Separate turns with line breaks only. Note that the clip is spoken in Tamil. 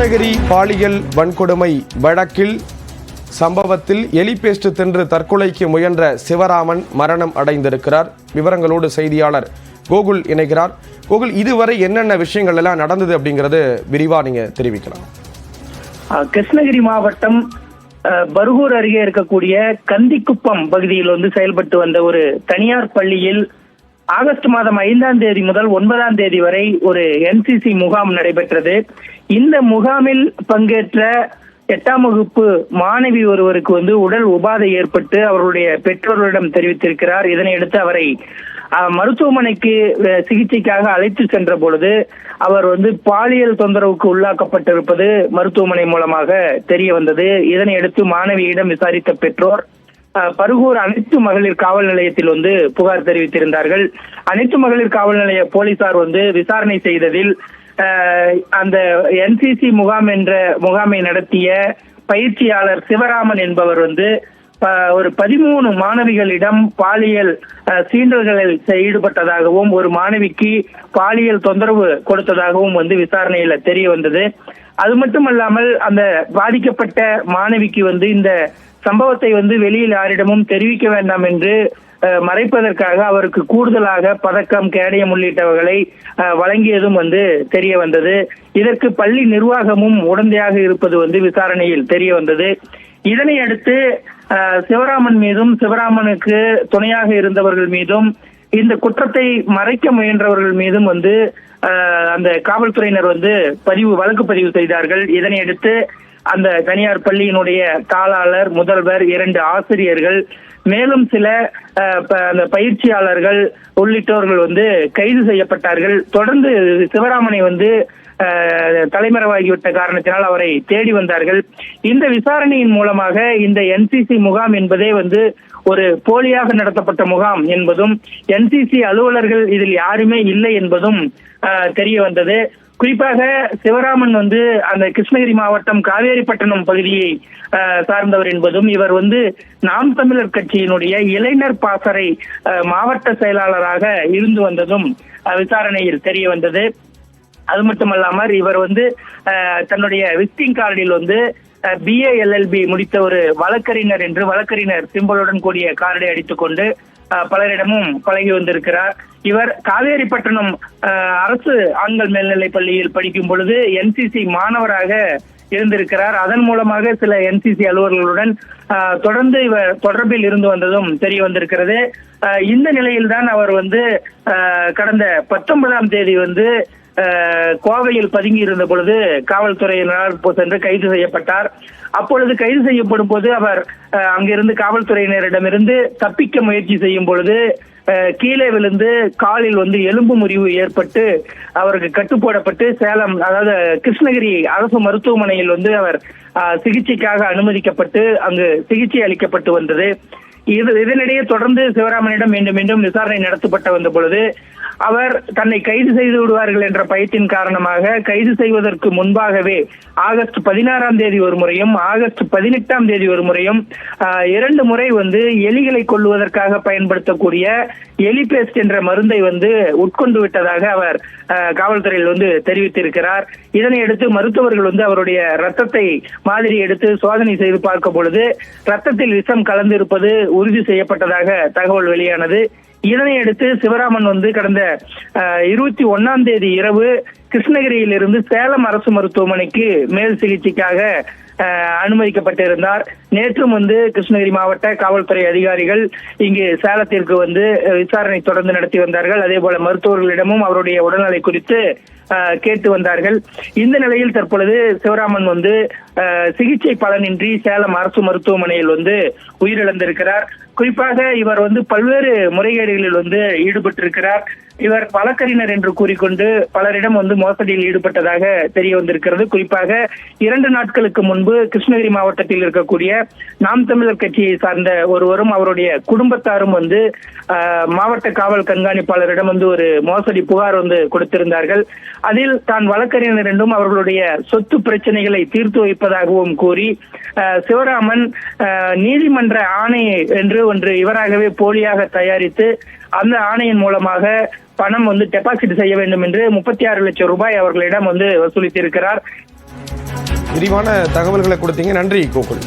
கிருஷ்ணகிரி பாலியல் வன்கொடுமை வழக்கில் சம்பவத்தில் எலி பேஸ்ட் தின்று தற்கொலைக்கு முயன்ற சிவராமன் மரணம் அடைந்திருக்கிறார். விவரங்களோடு செய்தியாளர் கோகுல் இணைகிறார். கோகுல், இதுவரை என்னென்ன விஷயங்கள் எல்லாம் நடந்தது அப்படிங்கறது விரிவா நீங்க தெரிவிக்கலாம்.
கிருஷ்ணகிரி மாவட்டம் பர்கூர் அருகே இருக்கக்கூடிய கந்திக்குப்பம் பகுதியில் செயல்பட்டு வந்த ஒரு தனியார் பள்ளியில் ஆகஸ்ட் மாதம் 5ஆம் தேதி முதல் 9ஆம் தேதி வரை ஒரு NCC முகாம் நடைபெற்றது. இந்த முகாமில் பங்கேற்ற 8ஆம் வகுப்பு மாணவி ஒருவருக்கு உடல் உபாதை ஏற்பட்டு அவருடைய பெற்றோர்களிடம் தெரிவித்திருக்கிறார். இதனையடுத்து அவரை மருத்துவமனைக்கு சிகிச்சைக்காக அழைத்து சென்ற பொழுது அவர் பாலியல் தொந்தரவுக்கு உள்ளாக்கப்பட்டிருப்பது மருத்துவமனை மூலமாக தெரிய வந்தது. இதனையடுத்து மாணவியிடம் விசாரித்த பெற்றோர் பர்கூர் அனைத்து மகளிர் காவல் நிலையத்தில் புகார் தெரிவித்திருந்தார்கள். அனைத்து மகளிர் காவல் நிலைய போலீசார் விசாரணை செய்ததில் அந்த NCC முகாம் என்ற முகாமை நடத்திய பயிற்சியாளர் சிவராமன் என்பவர் ஒரு 13 மாணவிகளிடம் பாலியல் சீண்டல்களில் ஈடுபட்டதாகவும் ஒரு மாணவிக்கு பாலியல் தொந்தரவு கொடுத்ததாகவும் விசாரணையில தெரிய வந்தது. அது மட்டுமல்லாமல் அந்த பாதிக்கப்பட்ட மாணவிக்கு இந்த சம்பவத்தை வெளியில் யாரிடமும் தெரிவிக்க வேண்டாம் என்று மறைப்பதற்காக அவருக்கு கூடுதலாக பதக்கம், கேடயம் உள்ளிட்டவைகளை வழங்கியதும் தெரிய வந்தது. இதற்கு பள்ளி நிர்வாகமும் உடந்தையாக இருப்பது விசாரணையில் தெரிய வந்தது. இதனை அடுத்து சிவராமன் மீதும் சிவராமனுக்கு துணையாக இருந்தவர்கள் மீதும் இந்த குற்றத்தை மறைக்க முயன்றவர்கள் மீதும் அந்த காவல்துறையினர் வழக்கு பதிவு செய்தார்கள். இதனை அடுத்து அந்த தனியார் பள்ளியினுடைய தாளாளர், முதல்வர், 2 ஆசிரியர்கள், மேலும் சில அந்த பயிற்சியாளர்கள் உள்ளிட்டவர்கள் கைது செய்யப்பட்டார்கள். தொடர்ந்து சிவராமனை தலைமறைவாகிவிட்ட காரணத்தினால் அவரை தேடி வந்தார்கள். இந்த விசாரணையின் மூலமாக இந்த NCC முகாம் என்பதே ஒரு போலியாக நடத்தப்பட்ட முகாம் என்பதும் NCC அலுவலர்கள் இதில் யாருமே இல்லை என்பதும் தெரிய வந்தது. குறிப்பாக சிவராமன் அந்த கிருஷ்ணகிரி மாவட்டம் காவேரிப்பட்டினம் பகுதியை சார்ந்தவர் என்பதும் இவர் நாம் தமிழர் கட்சியினுடைய இளைஞர் பாசறை மாவட்ட செயலாளராக இருந்து வந்ததும் விசாரணையில் தெரிய வந்தது. அது மட்டுமல்லாமல் இவர் தன்னுடைய விசிட்டிங் கார்டில் BA LLB முடித்த ஒரு வழக்கறிஞர் என்று வழக்கறிஞர் சிம்பலுடன் கூடிய கார்டை அடித்துக்கொண்டு பலரிடமும் பழகி வந்திருக்கிறார். இவர் காவேரிப்பட்டினம் அரசு ஆண்கள் மேல்நிலைப் பள்ளியில் படிக்கும் பொழுது NCC மாணவராக இருந்திருக்கிறார். அதன் மூலமாக சில NCC அலுவலர்களுடன் தொடர்ந்து இவர் தொடர்பில் இருந்து வந்ததும் தெரிய வந்திருக்கிறது. இந்த நிலையில்தான் அவர் கடந்த 19ஆம் தேதி கோவையில் பதுங்கி இருந்த பொழுது காவல்துறையினரால் சென்று கைது செய்யப்பட்டார். அப்பொழுது கைது செய்யப்படும் போது அவர் அங்கிருந்து காவல்துறையினரிடமிருந்து தப்பிக்க முயற்சி செய்யும் பொழுது கீழே விழுந்து காலில் எலும்பு முறிவு ஏற்பட்டு அவருக்கு கட்டுப்போடப்பட்டு சேலம், அதாவது கிருஷ்ணகிரி அரசு மருத்துவமனையில் அவர் சிகிச்சைக்காக அனுமதிக்கப்பட்டு அங்கு சிகிச்சை அளிக்கப்பட்டு வந்தது. இதனிடையே தொடர்ந்து சிவராமனிடம் மீண்டும் மீண்டும் விசாரணை நடத்தப்பட்டு வந்த பொழுது அவர் தன்னை கைது செய்து விடுவார்கள் என்ற பயத்தின் காரணமாக கைது செய்வதற்கு முன்பாகவே ஆகஸ்ட் 16ஆம் தேதி ஒரு முறையும் ஆகஸ்ட் 18ஆம் தேதி ஒரு முறையும் 2 முறை எலிகளை கொல்லுவதற்காக பயன்படுத்தக்கூடிய எலி பேஸ்ட் என்ற மருந்தை உட்கொண்டு விட்டதாக அவர் காவல்துறையில் தெரிவித்திருக்கிறார். இதனை அடுத்து மருத்துவர்கள் அவருடைய ரத்தத்தை மாதிரி எடுத்து சோதனை செய்து பார்க்கும் பொழுது ரத்தத்தில் விஷம் கலந்து இருப்பது உறுதி செய்யப்பட்டதாக தகவல் வெளியானது. இதனை அடுத்து சிவராமன் கடந்த 21ஆம் தேதி இரவு கிருஷ்ணகிரியிலிருந்து சேலம் அரசு மருத்துவமனைக்கு மேல் சிகிச்சைக்காக அனுமதிக்கப்பட்டிருந்தார். நேற்றும் கிருஷ்ணகிரி மாவட்ட காவல்துறை அதிகாரிகள் இங்கு சேலத்திற்கு விசாரணை தொடர்ந்து நடத்தி வந்தார்கள். அதே போல மருத்துவர்களிடமும் அவருடைய உடல்நிலை குறித்து கேட்டு வந்தார்கள். இந்த நிலையில் தற்பொழுது சிவராமன் சிகிச்சை பலனின்றி சேலம் அரசு மருத்துவமனையில் உயிரிழந்திருக்கிறார். குறிப்பாக இவர் பல்வேறு முறைகேடுகளில் ஈடுபட்டிருக்கிறார். இவர் வழக்கறிஞர் என்று கூறிக்கொண்டு பலரிடம் மோசடியில் ஈடுபட்டதாக தெரிய வந்திருக்கிறது. குறிப்பாக 2 நாட்களுக்கு முன்பு கிருஷ்ணகிரி மாவட்டத்தில் இருக்கக்கூடிய நாம் தமிழர் கட்சியை சார்ந்த ஒருவரும் அவருடைய குடும்பத்தாரும் மாவட்ட காவல் கண்காணிப்பாளரிடம் ஒரு மோசடி புகார் கொடுத்திருந்தார்கள். அதில் தான் வழக்கறிஞர் என்றும் அவர்களுடைய சொத்து பிரச்சனைகளை தீர்த்து வைப்பதாகவும் கூறி சிவராமன் நீதிமன்ற ஆணை என்று ஒன்று இவராகவே போலியாக தயாரித்து அந்த ஆணையின் மூலமாக பணம் டெபாசிட் செய்ய வேண்டும் என்று 36 லட்சம் ரூபாய் அவர்களிடம் வசூலித்திருக்கிறார்.
விரிவான தகவல்களை கொடுத்தீங்க. நன்றி கோகுல்.